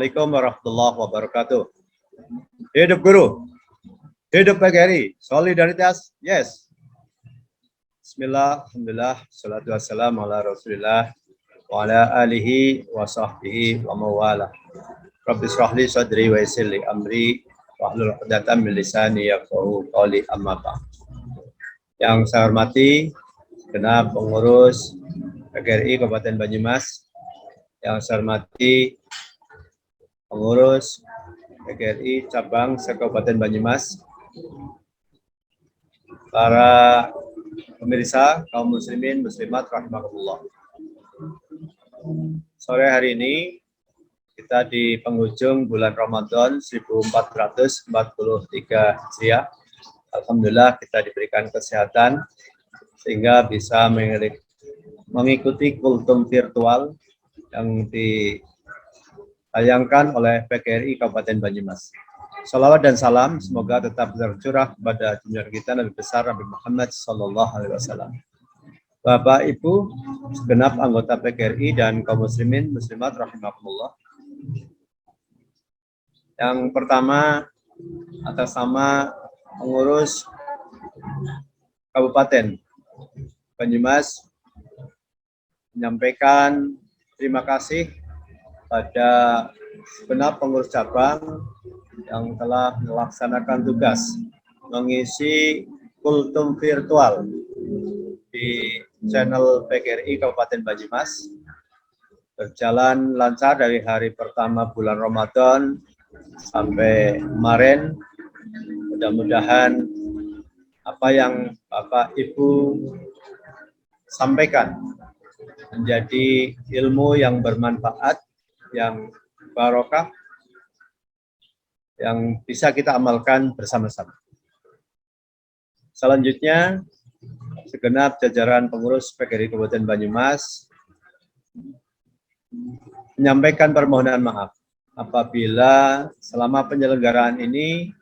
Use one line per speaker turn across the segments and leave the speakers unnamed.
Assalamualaikum warahmatullahi wabarakatuh. Hidup guru, hidup PGRI, solidaritas, yes. Bismillah, alhamdulillah, salatu wassalamu ala rasulillah, wa ala alihi wa sahbihi wa mawala. Rabbi shrah li sadri wa yassir li amri, wahlul 'uqdatam min lisani yafqahu qawli, amma ba'd. Yang saya hormati segenap pengurus PGRI Kabupaten Banyumas, yang saya hormati pengurus PGRI cabang se-Kabupaten Banyumas, para pemirsa kaum muslimin muslimat rahimakumullah. Sore hari ini kita di penghujung bulan Ramadan 1443 Hijriah. Alhamdulillah kita diberikan kesehatan sehingga bisa mengikuti kultum virtual yang ditayangkan oleh PGRI Kabupaten Banyumas. Salawat dan salam semoga tetap tercurah kepada junjungan kita Nabi besar Nabi Muhammad SAW. Bapak Ibu segenap anggota PGRI dan kaum muslimin muslimat rahimakumullah. Yang pertama, atas nama pengurus Kabupaten Banyumas menyampaikan terima kasih pada segenap pengurus cabang yang telah melaksanakan tugas mengisi kultum virtual di channel PGRI Kabupaten Banyumas. Berjalan lancar dari hari pertama bulan Ramadan sampai kemarin. Mudah-mudahan apa yang Bapak Ibu sampaikan menjadi ilmu yang bermanfaat, yang barokah, yang bisa kita amalkan bersama-sama. Selanjutnya, segenap jajaran pengurus PGRI Kabupaten Banyumas menyampaikan permohonan maaf apabila selama penyelenggaraan ini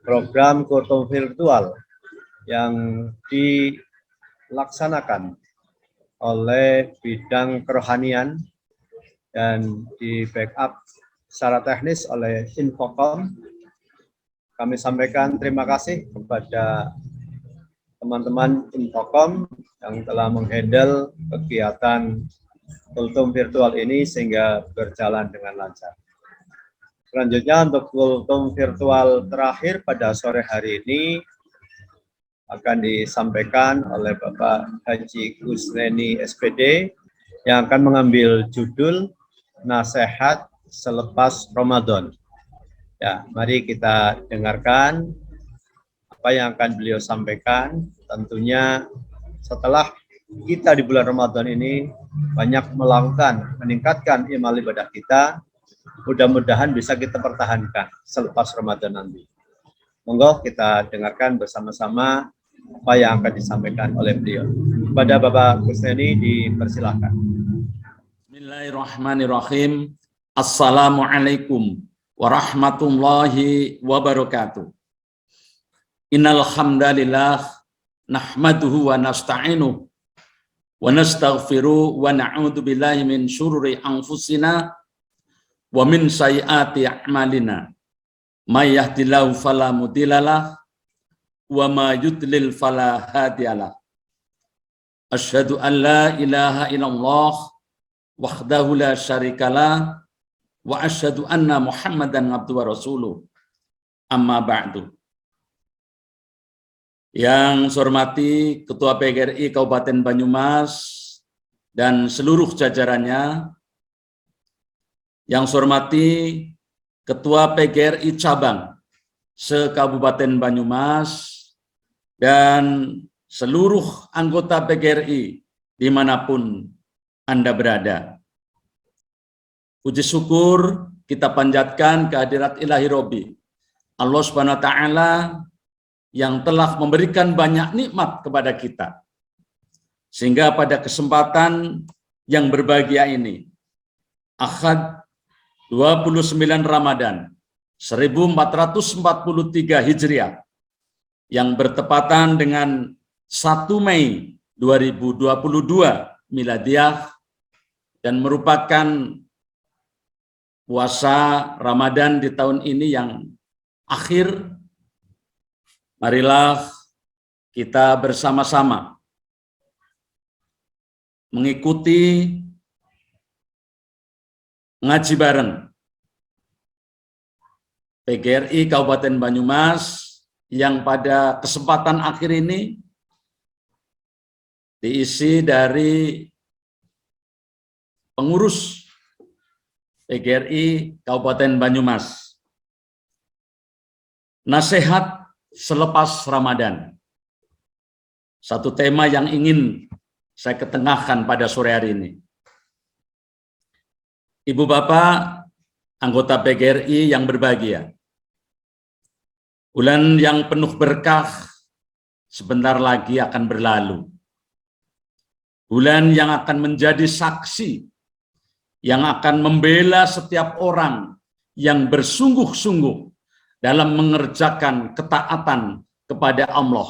program kultum virtual yang dilaksanakan oleh bidang kerohanian dan di backup secara teknis oleh Infocom. Kami sampaikan terima kasih kepada teman-teman Infocom yang telah menghandle kegiatan kultum virtual ini sehingga berjalan dengan lancar. Selanjutnya untuk kultum virtual terakhir pada sore hari ini akan disampaikan oleh Bapak Haji Kusneni SPD yang akan mengambil judul Nasihat Selepas Ramadan. Ya, mari kita dengarkan apa yang akan beliau sampaikan. Tentunya setelah kita di bulan Ramadan ini banyak melakukan, meningkatkan amal ibadah kita, mudah-mudahan bisa kita pertahankan selepas Ramadan nanti. Monggo kita dengarkan bersama-sama apa yang akan disampaikan oleh beliau. Kepada Bapak Kusneni dipersilahkan.
Bismillahirrahmanirrahim. Assalamualaikum warahmatullahi wabarakatuh. Innal hamdalillah nahmaduhu wa nasta'inuhu wa nastaghfiruh wa na'udzu billahi min syururi anfusina wa min sayyiati a'malina. May yahdihillahu fala mudhillalah wa ma yudlil fala hadiyalah. Asyhadu an la ilaha illallah wahdahu la syarikalah wa asyhadu anna Muhammadan abduhu wa rasuluh. Amma ba'du. Yang saya hormati Ketua PGRI Kabupaten Banyumas dan seluruh jajarannya, yang saya hormati Ketua PGRI Cabang se-Kabupaten Banyumas dan seluruh anggota PGRI dimanapun Anda berada. Puji syukur kita panjatkan kehadirat ilahi Robbi, Allah Subhanahu wa Ta'ala, yang telah memberikan banyak nikmat kepada kita. Sehingga pada kesempatan yang berbahagia ini, Ahad 29 Ramadan 1443 Hijriah, yang bertepatan dengan 1 Mei 2022 Miladiah, dan merupakan puasa Ramadan di tahun ini yang akhir, marilah kita bersama-sama mengikuti ngaji bareng PGRI Kabupaten Banyumas yang pada kesempatan akhir ini diisi dari pengurus PGRI Kabupaten Banyumas. Nasihat selepas Ramadan. Satu tema yang ingin saya ketengahkan pada sore hari ini. Ibu Bapak, anggota PGRI yang berbahagia. Bulan yang penuh berkah sebentar lagi akan berlalu. Bulan yang akan menjadi saksi, yang akan membela setiap orang yang bersungguh-sungguh dalam mengerjakan ketaatan kepada Allah.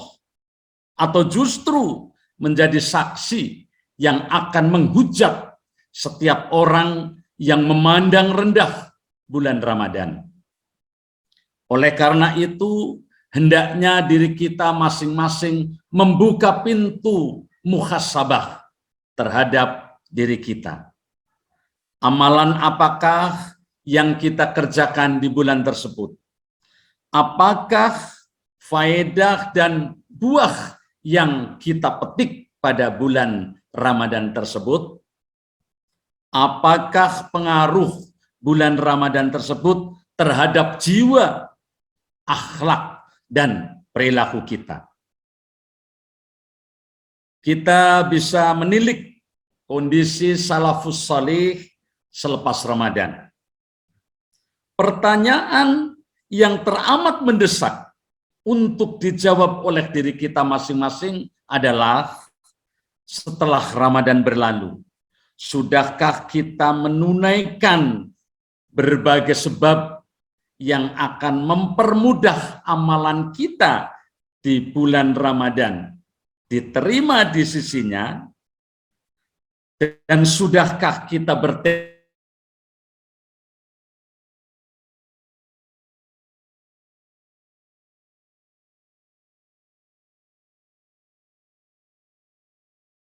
Atau justru menjadi saksi yang akan menghujat setiap orang yang memandang rendah bulan Ramadan. Oleh karena itu, hendaknya diri kita masing-masing membuka pintu muhasabah terhadap diri kita. Amalan apakah yang kita kerjakan di bulan tersebut? Apakah faedah dan buah yang kita petik pada bulan Ramadan tersebut? Apakah pengaruh bulan Ramadan tersebut terhadap jiwa, akhlak, dan perilaku kita? Kita bisa menilik kondisi salafus salih selepas Ramadan. Pertanyaan yang teramat mendesak untuk dijawab oleh diri kita masing-masing adalah, setelah Ramadan berlalu, sudahkah kita menunaikan berbagai sebab yang akan mempermudah amalan kita di bulan Ramadan diterima di sisinya, dan sudahkah kita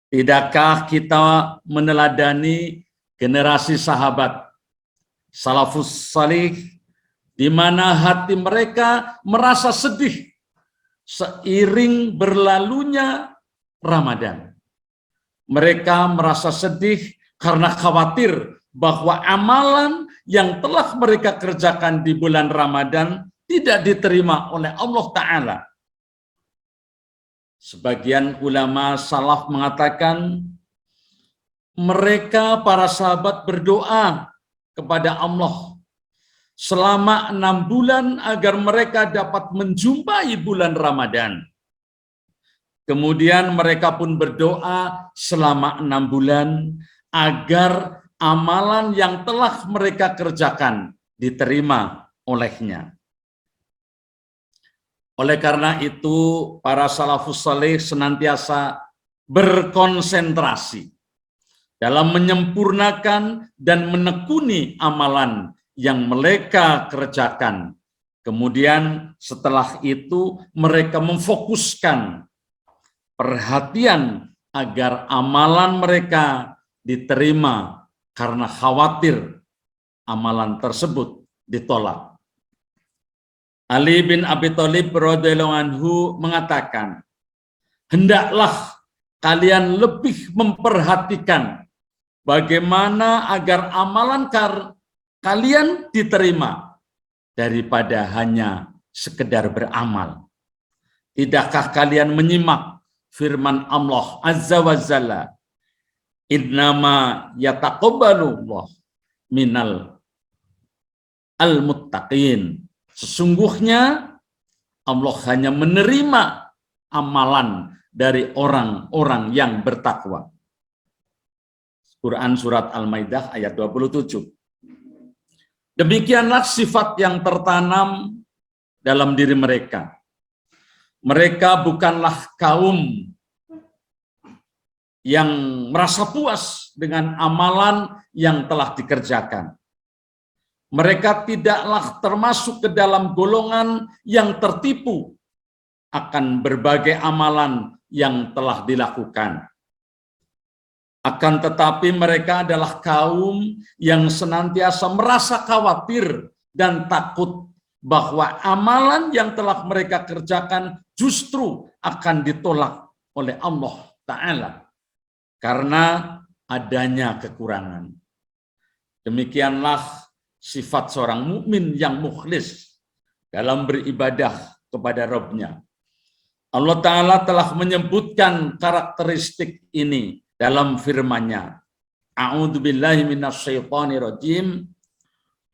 tidakkah kita meneladani generasi sahabat salafus salih, di mana hati mereka merasa sedih seiring berlalunya Ramadan. Mereka merasa sedih karena khawatir bahwa amalan yang telah mereka kerjakan di bulan Ramadan tidak diterima oleh Allah Ta'ala. Sebagian ulama salaf mengatakan mereka, para sahabat, berdoa kepada Allah selama 6 bulan agar mereka dapat menjumpai bulan Ramadan. Kemudian mereka pun berdoa selama 6 bulan agar amalan yang telah mereka kerjakan diterima olehnya. Oleh karena itu, para salafus saleh senantiasa berkonsentrasi dalam menyempurnakan dan menekuni amalan yang mereka kerjakan. Kemudian setelah itu mereka memfokuskan perhatian agar amalan mereka diterima karena khawatir amalan tersebut ditolak. Ali bin Abi Thalib radhiyallahu anhu mengatakan, hendaklah kalian lebih memperhatikan bagaimana agar amalan kalian diterima daripada hanya sekedar beramal. Tidakkah kalian menyimak firman Allah Azza wa Jalla, innama yataqabbalullah minal al-muttaqin. Sesungguhnya Allah hanya menerima amalan dari orang-orang yang bertakwa. Quran surat Al-Maidah ayat 27. Demikianlah sifat yang tertanam dalam diri mereka. Mereka bukanlah kaum yang merasa puas dengan amalan yang telah dikerjakan. Mereka tidaklah termasuk ke dalam golongan yang tertipu akan berbagai amalan yang telah dilakukan. Akan tetapi mereka adalah kaum yang senantiasa merasa khawatir dan takut bahwa amalan yang telah mereka kerjakan justru akan ditolak oleh Allah Ta'ala karena adanya kekurangan. Demikianlah sifat seorang mukmin yang mukhlis dalam beribadah kepada Rabb-Nya. Allah Ta'ala telah menyebutkan karakteristik ini dalam firman-Nya. A'udzubillahi minasyaitonirrajim.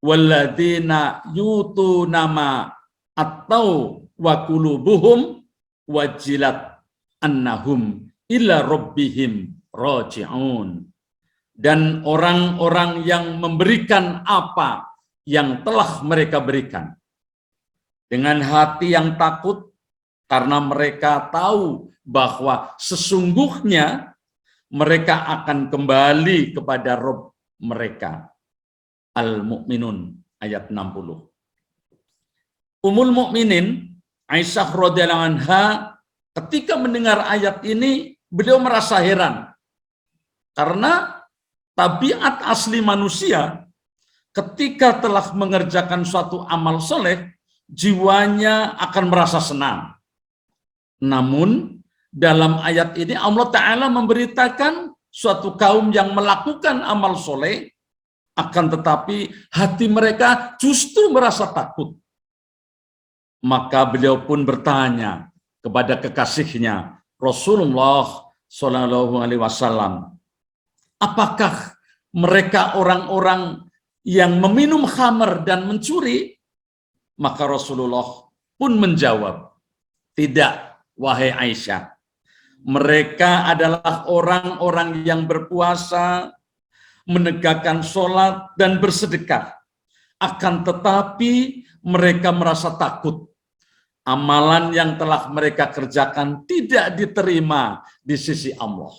Walladzina yutuna ma atau wa qulubuhum wajilat annahum ila rabbihim raji'un. Dan orang-orang yang memberikan apa yang telah mereka berikan dengan hati yang takut karena mereka tahu bahwa sesungguhnya mereka akan kembali kepada Rabb mereka. Al-Mu'minun ayat 60. Ummul Mukminin Aisyah radhiyallahu anha ketika mendengar ayat ini beliau merasa heran karena tabiat asli manusia ketika telah mengerjakan suatu amal soleh jiwanya akan merasa senang. Namun dalam ayat ini Allah Ta'ala memberitakan suatu kaum yang melakukan amal soleh akan tetapi hati mereka justru merasa takut. Maka beliau pun bertanya kepada kekasihnya Rasulullah Shallallahu Alaihi Wasallam, apakah mereka orang-orang yang meminum khamr dan mencuri? Maka Rasulullah pun menjawab, tidak, wahai Aisyah. Mereka adalah orang-orang yang berpuasa, menegakkan sholat dan bersedekah. Akan tetapi mereka merasa takut. Amalan yang telah mereka kerjakan tidak diterima di sisi Allah.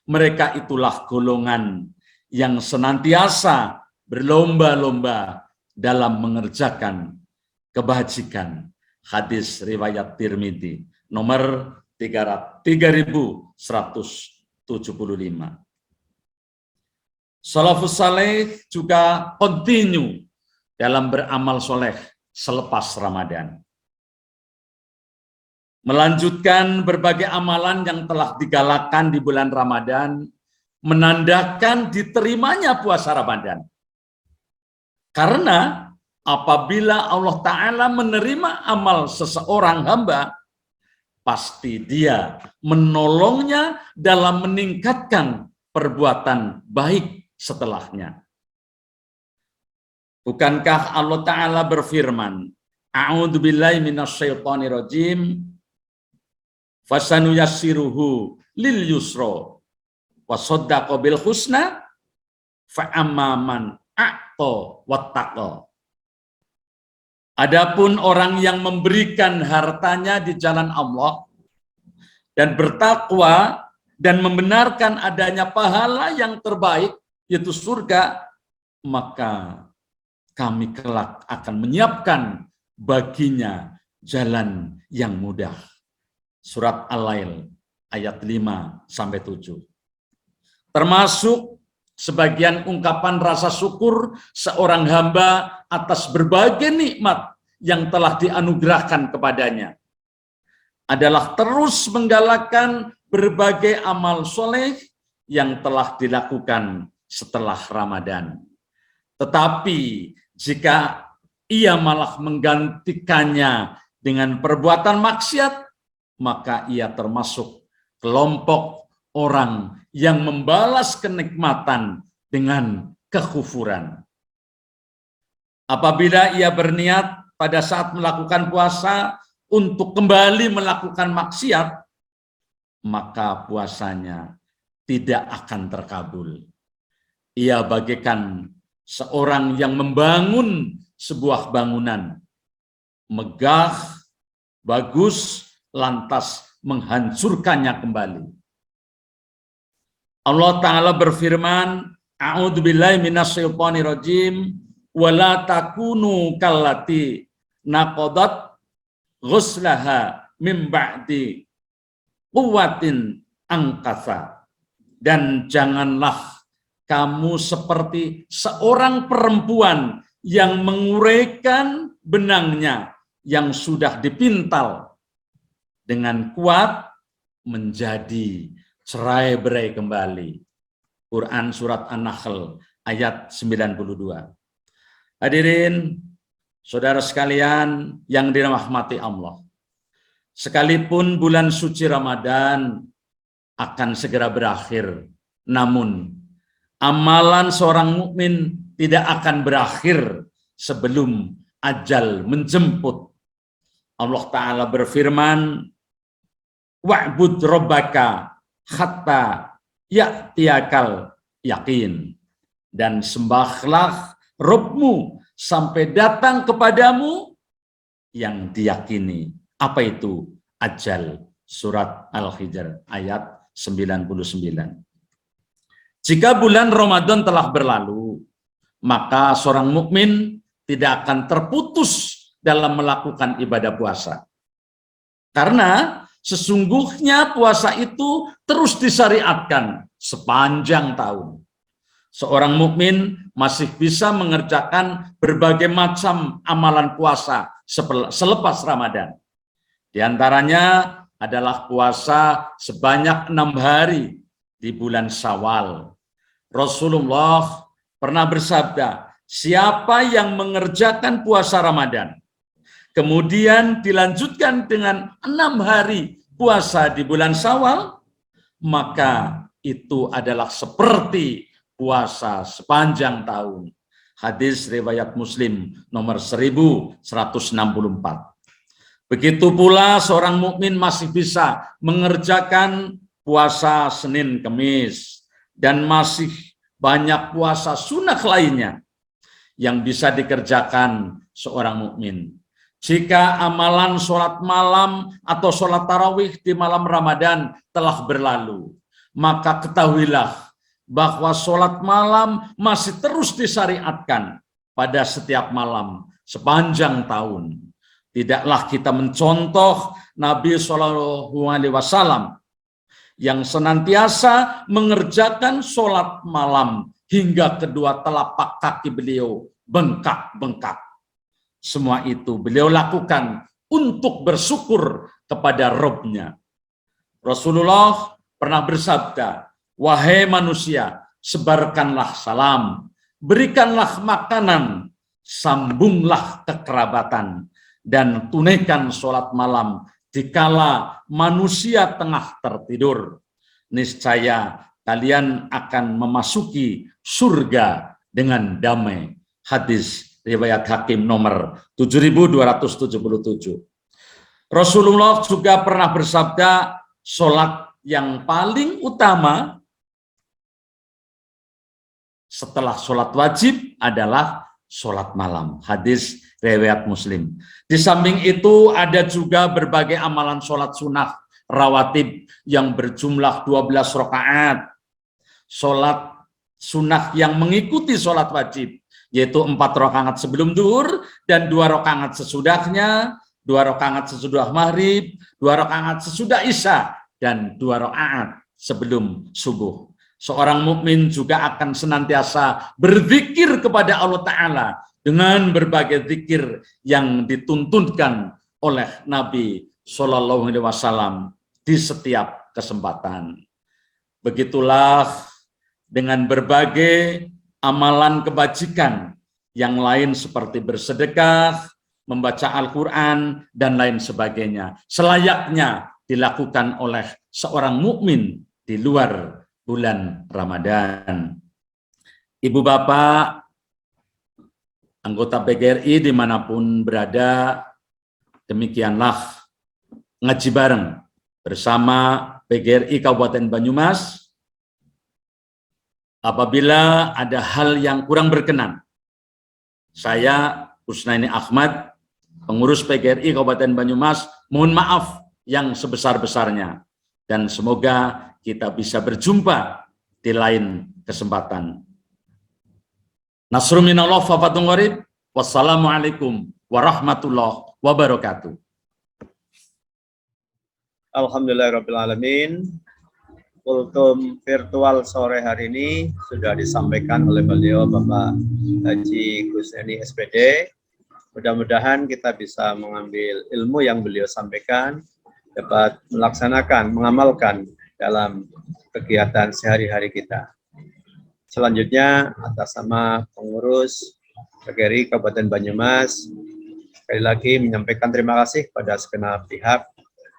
Mereka itulah golongan yang senantiasa berlomba-lomba dalam mengerjakan kebajikan. Hadis riwayat Tirmidzi nomor 3175. Salafus saleh juga continue dalam beramal soleh selepas Ramadan. Melanjutkan berbagai amalan yang telah digalakkan di bulan Ramadan, menandakan diterimanya puasa Ramadan. Karena apabila Allah Ta'ala menerima amal seseorang hamba, pasti dia menolongnya dalam meningkatkan perbuatan baik setelahnya. Bukankah Allah Ta'ala berfirman, A'udzubillahi minasyaitonirrajim, fasanuyassiruhu lil yusra wa saddaqa bil husna fa amman a'ta wattaqa. Adapun orang yang memberikan hartanya di jalan Allah dan bertakwa dan membenarkan adanya pahala yang terbaik, yaitu surga, maka kami kelak akan menyiapkan baginya jalan yang mudah. Surat Al-Lail ayat 5-7. Termasuk sebagian ungkapan rasa syukur seorang hamba atas berbagai nikmat yang telah dianugerahkan kepadanya adalah terus menggalakkan berbagai amal soleh yang telah dilakukan setelah Ramadan. Tetapi jika ia malah menggantikannya dengan perbuatan maksiat, maka ia termasuk kelompok orang yang membalas kenikmatan dengan kekufuran. Apabila ia berniat pada saat melakukan puasa untuk kembali melakukan maksiat, maka puasanya tidak akan terkabul. Ia bagaikan seorang yang membangun sebuah bangunan, megah, bagus, lantas menghancurkannya kembali. Allah Ta'ala berfirman, A'udzubillahi minasyaitonirrajim, wala takunu kallati naqadat ghuslaha min ba'di quwwatin angkasa. Dan janganlah kamu seperti seorang perempuan yang menguraikan benangnya yang sudah dipintal dengan kuat menjadi cerai-berai kembali. Quran surat An-Nahl ayat 92. Hadirin, saudara sekalian yang dirahmati Allah. Sekalipun bulan suci Ramadan akan segera berakhir, namun amalan seorang mukmin tidak akan berakhir sebelum ajal menjemput. Allah Ta'ala berfirman, wa'bud rabbaka hatta ya'tiyakal yakin. Dan sembahlah Rabbmu sampai datang kepadamu yang diyakini. Apa itu ajal? Surat Al-Hijr ayat 99. Jika bulan Ramadan telah berlalu, maka seorang mukmin tidak akan terputus dalam melakukan ibadah puasa. Karena sesungguhnya puasa itu terus disyariatkan sepanjang tahun. Seorang mukmin masih bisa mengerjakan berbagai macam amalan puasa selepas Ramadan. Di antaranya adalah puasa sebanyak 6 hari di bulan Syawal. Rasulullah pernah bersabda, siapa yang mengerjakan puasa Ramadan, kemudian dilanjutkan dengan 6 hari puasa di bulan Syawal, maka itu adalah seperti puasa sepanjang tahun. Hadis riwayat Muslim nomor 1164. Begitu pula seorang mukmin masih bisa mengerjakan puasa Senin Kemis dan masih banyak puasa sunnah lainnya yang bisa dikerjakan seorang mukmin. Jika amalan sholat malam atau sholat tarawih di malam Ramadan telah berlalu, maka ketahuilah bahwa sholat malam masih terus disyariatkan pada setiap malam sepanjang tahun. Tidaklah kita mencontoh Nabi SAW yang senantiasa mengerjakan sholat malam hingga kedua telapak kaki beliau bengkak-bengkak. Semua itu beliau lakukan untuk bersyukur kepada Rabb-Nya. Rasulullah pernah bersabda, wahai manusia, sebarkanlah salam, berikanlah makanan, sambunglah kekerabatan, dan tunaikan sholat malam dikala manusia tengah tertidur. Niscaya kalian akan memasuki surga dengan damai. Hadis riwayat Hakim nomor 7277. Rasulullah juga pernah bersabda, sholat yang paling utama setelah sholat wajib adalah sholat malam. Hadis riwayat Muslim. Di samping itu ada juga berbagai amalan sholat sunnah rawatib yang berjumlah 12 rakaat. Sholat sunnah yang mengikuti sholat wajib, yaitu 4 rakaat sebelum zuhur dan 2 rakaat sesudahnya, 2 rakaat sesudah maghrib, 2 rakaat sesudah isya, dan 2 rakaat sebelum subuh. Seorang mukmin juga akan senantiasa berzikir kepada Allah Ta'ala dengan berbagai zikir yang dituntunkan oleh Nabi SAW di setiap kesempatan. Begitulah dengan berbagai amalan kebajikan yang lain seperti bersedekah, membaca Al-Quran, dan lain sebagainya. Selayaknya dilakukan oleh seorang mukmin di luar bulan Ramadan. Ibu bapak, anggota PGRI dimanapun berada, demikianlah ngaji bareng bersama PGRI Kabupaten Banyumas. Apabila ada hal yang kurang berkenan, saya Kusnaini Ahmad, pengurus PGRI Kabupaten Banyumas, mohon maaf yang sebesar-besarnya, dan semoga kita bisa berjumpa di lain kesempatan. Nasrun minallah wa fathun qarib. Wassalamualaikum warahmatullahi wabarakatuh.
Alhamdulillahirrabbilalamin. Kultum virtual sore hari ini sudah disampaikan oleh beliau Bapak Haji Kusneni SPD. Mudah-mudahan kita bisa mengambil ilmu yang beliau sampaikan, dapat melaksanakan, mengamalkan dalam kegiatan sehari-hari kita. Selanjutnya, atas nama pengurus PGRI Kabupaten Banyumas, sekali lagi menyampaikan terima kasih kepada segenap pihak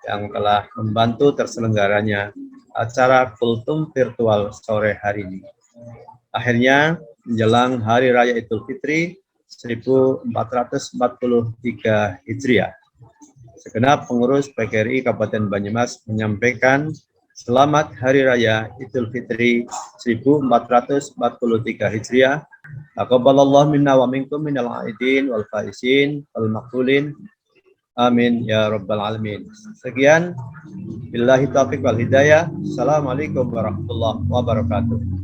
yang telah membantu terselenggaranya acara kultum virtual sore hari ini. Akhirnya, menjelang Hari Raya Idul Fitri 1443 Hijriah, segenap pengurus PGRI Kabupaten Banyumas menyampaikan selamat Hari Raya Idul Fitri 1443 Hijriah. Taqabbalallahu minna wa minkum minal aidin wal faizin wal maqbulin. Amin ya rabbal alamin. Sekian, billahi taufiq wal hidayah. Assalamualaikum warahmatullahi wabarakatuh.